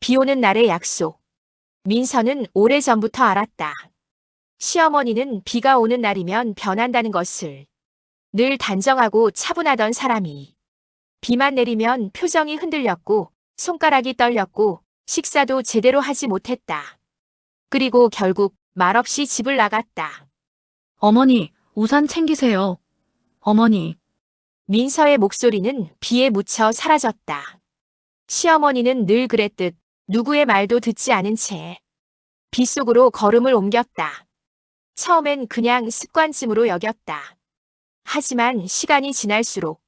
비 오는 날의 약속. 민서는 오래전부터 알았다. 시어머니는 비가 오는 날이면 변한다는 것을. 늘 단정하고 차분하던 사람이 비만 내리면 표정이 흔들렸고 손가락이 떨렸고 식사도 제대로 하지 못했다. 그리고 결국 말없이 집을 나갔다. 어머니, 우산 챙기세요. 어머니, 민서의 목소리는 비에 묻혀 사라졌다. 시어머니는 늘 그랬듯 누구의 말도 듣지 않은 채 빗속으로 걸음을 옮겼다. 처음엔 그냥 습관쯤으로 여겼다. 하지만 시간이 지날수록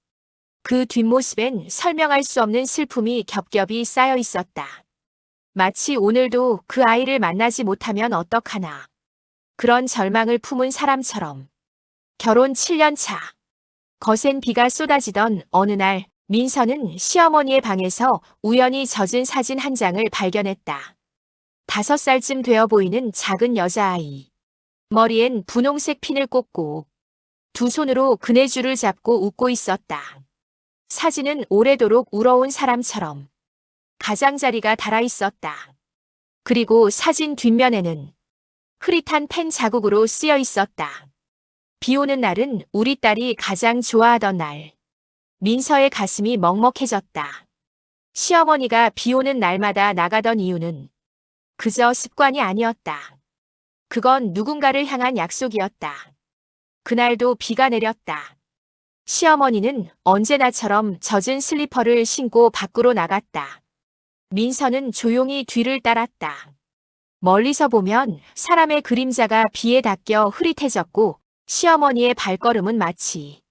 그 뒷모습엔 설명할 수 없는 슬픔이 겹겹이 쌓여 있었다. 마치 오늘도 그 아이를 만나지 못하면 어떡하나. 그런 절망을 품은 사람처럼. 결혼 7년 차. 거센 비가 쏟아지던 어느 날 민서는 시어머니의 방에서 우연히 젖은 사진 한 장을 발견했다. 5살쯤 되어 보이는 작은 여자아이. 머리엔 분홍색 핀을 꽂고 두 손으로 그네줄을 잡고 웃고 있었다. 사진은 오래도록 울어온 사람처럼 가장자리가 달아 있었다. 그리고 사진 뒷면에는 흐릿한 펜 자국으로 쓰여 있었다. 비 오는 날은 우리 딸이 가장 좋아하던 날. 민서의 가슴이 먹먹해졌다. 시어머니가 비 오는 날마다 나가던 이유는 그저 습관이 아니었다. 그건 누군가를 향한 약속이었다. 그날도 비가 내렸다. 시어머니는 언제나처럼 젖은 슬리퍼를 신고 밖으로 나갔다. 민서는 조용히 뒤를 따랐다. 멀리서 보면 사람의 그림자가 비에 닦여 흐릿해졌고 시어머니의 발걸음은 마치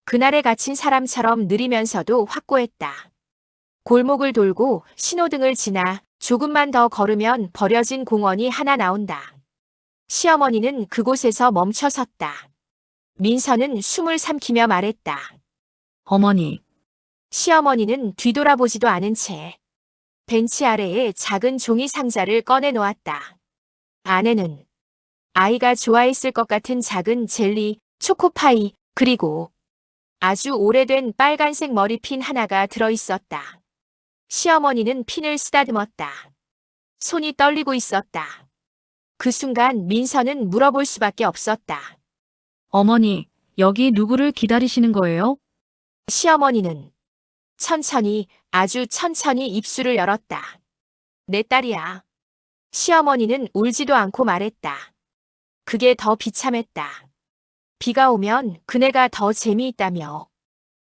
그날에 갇힌 사람처럼 느리면서도 확고했다. 골목을 돌고 신호등을 지나 조금만 더 걸으면 버려진 공원이 하나 나온다. 시어머니는 그곳에서 멈춰 섰다. 민서는 숨을 삼키며 말했다. 어머니, 시어머니는 뒤돌아보지도 않은 채 벤치 아래에 작은 종이 상자를 꺼내 놓았다. 안에는 아이가 좋아했을 것 같은 작은 젤리, 초코파이, 그리고 아주 오래된 빨간색 머리핀 하나가 들어 있었다. 시어머니는 핀을 쓰다듬었다. 손이 떨리고 있었다. 그 순간 민서는 물어볼 수밖에 없었다. 어머니, 여기 누구를 기다리시는 거예요? 시어머니는 천천히, 아주 천천히 입술을 열었다. 내 딸이야. 시어머니는 울지도 않고 말했다. 그게 더 비참했다. 비가 오면 그네가 더 재미있다며.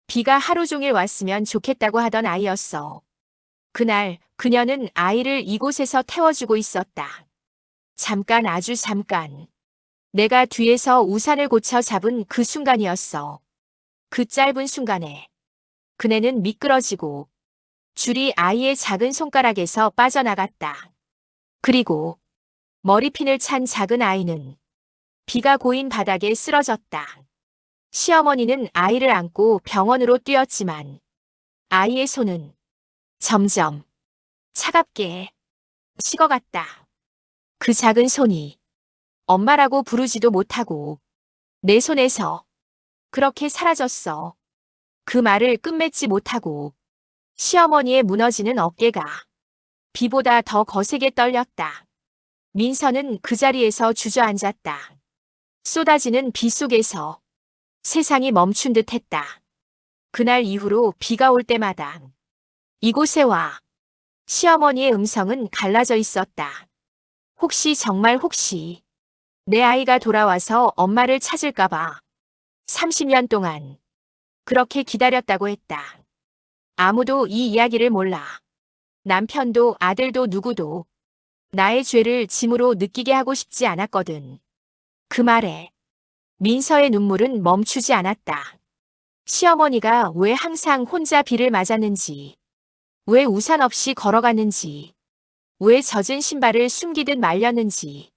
비가 하루 종일 왔으면 좋겠다고 하던 아이였어. 그날 그녀는 아이를 이곳에서 태워주고 있었다. 잠깐, 아주 잠깐. 내가 뒤에서 우산을 고쳐 잡은 그 순간이었어. 그 짧은 순간에 그네는 미끄러지고 줄이 아이의 작은 손가락에서 빠져나갔다. 그리고 머리핀을 찬 작은 아이는 비가 고인 바닥에 쓰러졌다. 시어머니는 아이를 안고 병원으로 뛰었지만 아이의 손은 점점 차갑게 식어갔다. 그 작은 손이 엄마라고 부르지도 못하고 내 손에서 그렇게 사라졌어. 그 말을 끝맺지 못하고 시어머니의 무너지는 어깨가 비보다 더 거세게 떨렸다. 민서는 그 자리에서 주저앉았다. 쏟아지는 비 속에서 세상이 멈춘 듯 했다. 그날 이후로 비가 올 때마다 이곳에 와 시어머니의 음성은 갈라져 있었다. 혹시 정말 혹시 내 아이가 돌아와서 엄마를 찾을까봐 30년 동안 그렇게 기다렸다고 했다. 아무도 이 이야기를 몰라. 남편도 아들도 누구도 나의 죄를 짐으로 느끼게 하고 싶지 않았거든. 그 말에 민서의 눈물은 멈추지 않았다. 시어머니가 왜 항상 혼자 비를 맞았는지, 왜 우산 없이 걸어갔는지, 왜 젖은 신발을 숨기듯 말렸는지,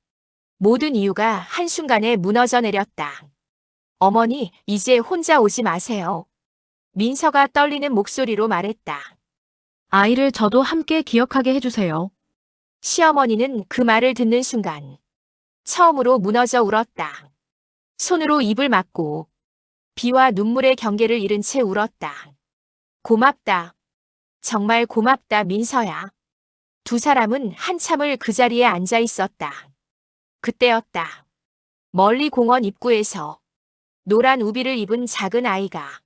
모든 이유가 한순간에 무너져 내렸다. 어머니, 이제 혼자 오지 마세요. 민서가 떨리는 목소리로 말했다. 아이를 저도 함께 기억하게 해주세요. 시어머니는 그 말을 듣는 순간 처음으로 무너져 울었다. 손으로 입을 막고 비와 눈물의 경계를 잃은 채 울었다. 고맙다. 정말 고맙다, 민서야. 두 사람은 한참을 그 자리에 앉아 있었다. 그때였다. 멀리 공원 입구에서 노란 우비를 입은 작은 아이가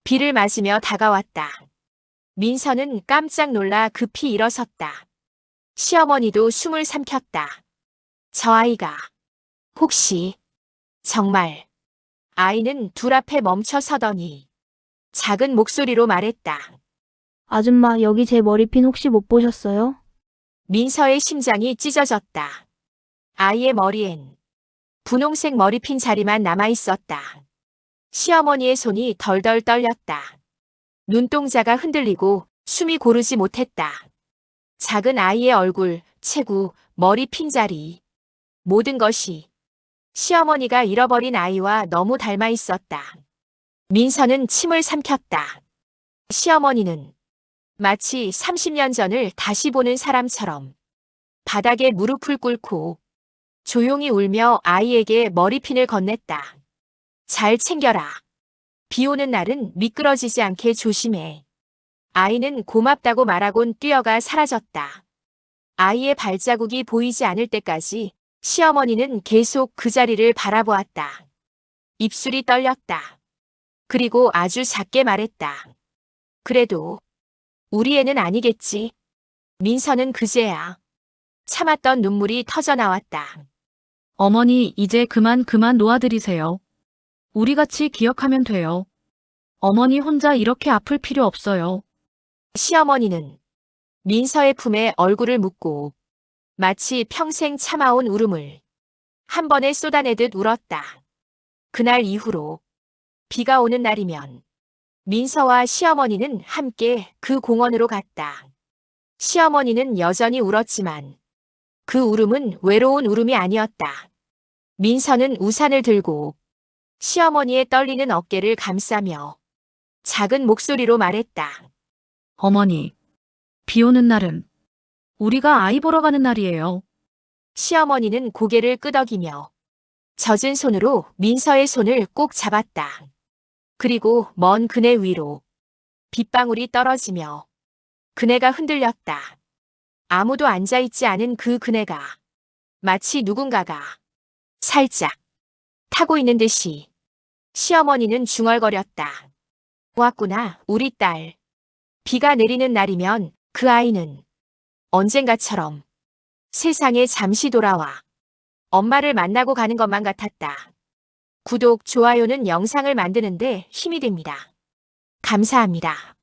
비를 맞으며 다가왔다. 민서는 깜짝 놀라 급히 일어섰다. 시어머니도 숨을 삼켰다. 저 아이가 혹시 정말 아이는 둘 앞에 멈춰 서더니 작은 목소리로 말했다. 아줌마, 여기 제 머리핀 혹시 못 보셨어요? 민서의 심장이 찢어졌다. 아이의 머리엔 분홍색 머리핀 자리만 남아 있었다. 시어머니의 손이 덜덜 떨렸다. 눈동자가 흔들리고 숨이 고르지 못했다. 작은 아이의 얼굴, 체구, 머리 핀자리. 모든 것이 시어머니가 잃어버린 아이와 너무 닮아 있었다. 민서는 침을 삼켰다. 시어머니는 마치 30년 전을 다시 보는 사람처럼 바닥에 무릎을 꿇고 조용히 울며 아이에게 머리핀을 건넸다. 잘 챙겨라. 비 오는 날은 미끄러지지 않게 조심해. 아이는 고맙다고 말하곤 뛰어가 사라졌다. 아이의 발자국이 보이지 않을 때까지 시어머니는 계속 그 자리를 바라보았다. 입술이 떨렸다. 그리고 아주 작게 말했다. 그래도 우리 애는 아니겠지. 민서는 그제야 참았던 눈물이 터져나왔다. 어머니, 이제 그만 놓아드리세요. 우리 같이 기억하면 돼요. 어머니 혼자 이렇게 아플 필요 없어요. 시어머니는 민서의 품에 얼굴을 묻고 마치 평생 참아온 울음을 한 번에 쏟아내듯 울었다. 그날 이후로 비가 오는 날이면 민서와 시어머니는 함께 그 공원으로 갔다. 시어머니는 여전히 울었지만 그 울음은 외로운 울음이 아니었다. 민서는 우산을 들고 시어머니의 떨리는 어깨를 감싸며 작은 목소리로 말했다. 어머니, 비 오는 날은 우리가 아이 보러 가는 날이에요. 시어머니는 고개를 끄덕이며 젖은 손으로 민서의 손을 꼭 잡았다. 그리고 먼 그네 위로 빗방울이 떨어지며 그네가 흔들렸다. 아무도 앉아있지 않은 그 그네가 마치 누군가가 살짝 타고 있는 듯이 시어머니는 중얼거렸다. 왔구나, 우리 딸. 비가 내리는 날이면 그 아이는 언젠가처럼 세상에 잠시 돌아와 엄마를 만나고 가는 것만 같았다. 구독, 좋아요는 영상을 만드는데 힘이 됩니다. 감사합니다.